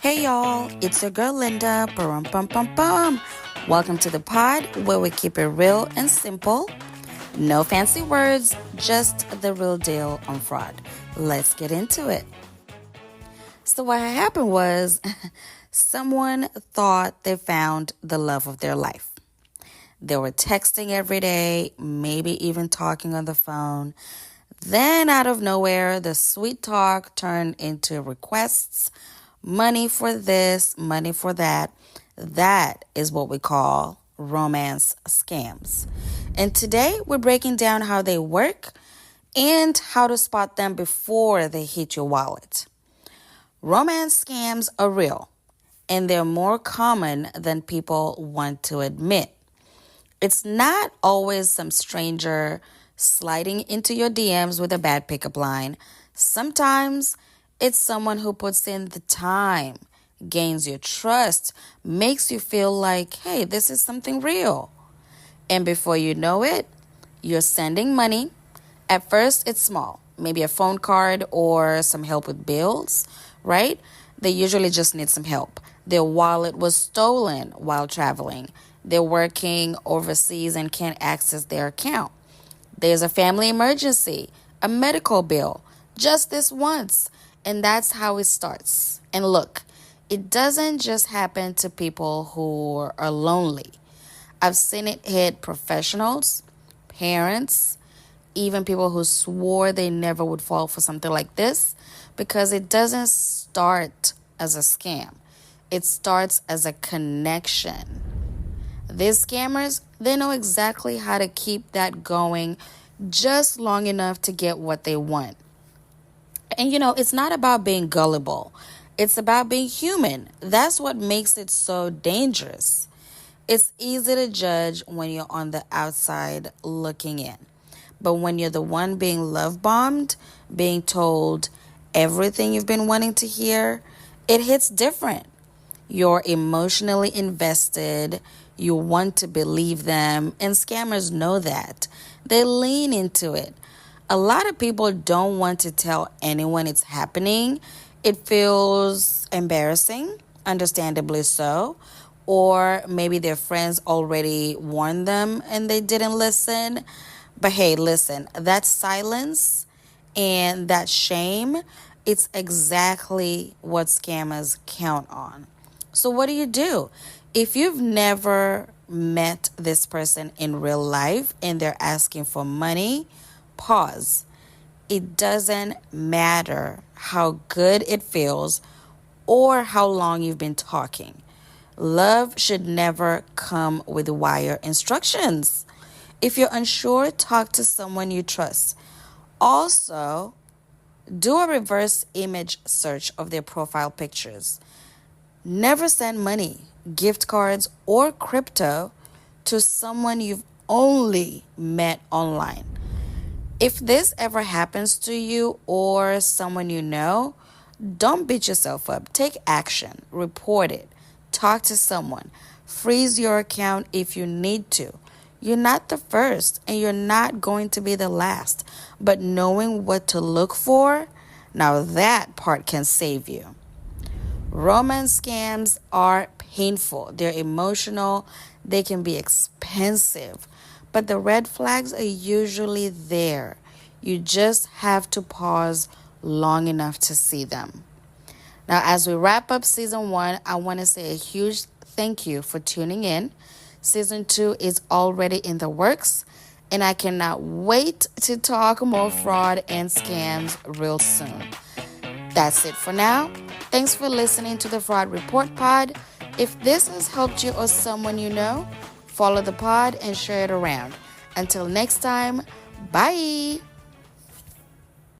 Hey y'all, it's your girl Linda. Bum, bum, bum, bum. Welcome to the pod where we keep it real and simple. No fancy words, just the real deal on fraud. Let's get into it. So, what happened was someone thought they found the love of their life. They were texting every day, maybe even talking on the phone. Then, out of nowhere, the sweet talk turned into requests, money for this, money for that. That is what we call romance scams. And today, we're breaking down how they work and how to spot them before they hit your wallet. Romance scams are real, and they're more common than people want to admit. It's not always some stranger sliding into your DMs with a bad pickup line. Sometimes it's someone who puts in the time, gains your trust, makes you feel like, hey, this is something real. And before you know it, you're sending money. At first, it's small, maybe a phone card or some help with bills, right? They usually just need some help. Their wallet was stolen while traveling. They're working overseas and can't access their account. There's a family emergency, a medical bill, just this once. And that's how it starts. And look, it doesn't just happen to people who are lonely. I've seen it hit professionals, parents, even people who swore they never would fall for something like this, because it doesn't start as a scam. It starts as a connection. These scammers, they know exactly how to keep that going just long enough to get what they want. And it's not about being gullible. It's about being human. That's what makes it so dangerous. It's easy to judge when you're on the outside looking in. But when you're the one being love bombed, being told everything you've been wanting to hear, it hits different. You're emotionally invested. You want to believe them. And scammers know that. They lean into it. A lot of people don't want to tell anyone it's happening. It feels embarrassing, understandably so. Or maybe their friends already warned them and they didn't listen. But hey, listen, that silence and that shame, it's exactly what scammers count on. So what do? If you've never met this person in real life and they're asking for money, pause. It doesn't matter how good it feels or how long you've been talking. Love should never come with wire instructions. If you're unsure, talk to someone you trust. Also, do a reverse image search of their profile pictures. Never send money, gift cards, or crypto to someone you've only met online. If this ever happens to you or someone you know, don't beat yourself up. Take action. Report it. Talk to someone. Freeze your account if you need to. You're not the first and you're not going to be the last. But knowing what to look for, now that part can save you. Romance scams are painful. They're emotional. They can be expensive. But the red flags are usually there. You just have to pause long enough to see them. Now, as we wrap up season 1, I want to say a huge thank you for tuning in. Season 2 is already in the works, and I cannot wait to talk more fraud and scams real soon. That's it for now. Thanks for listening to the Fraud Report Pod. If this has helped you or someone you know, follow the pod and share it around. Until next time, bye.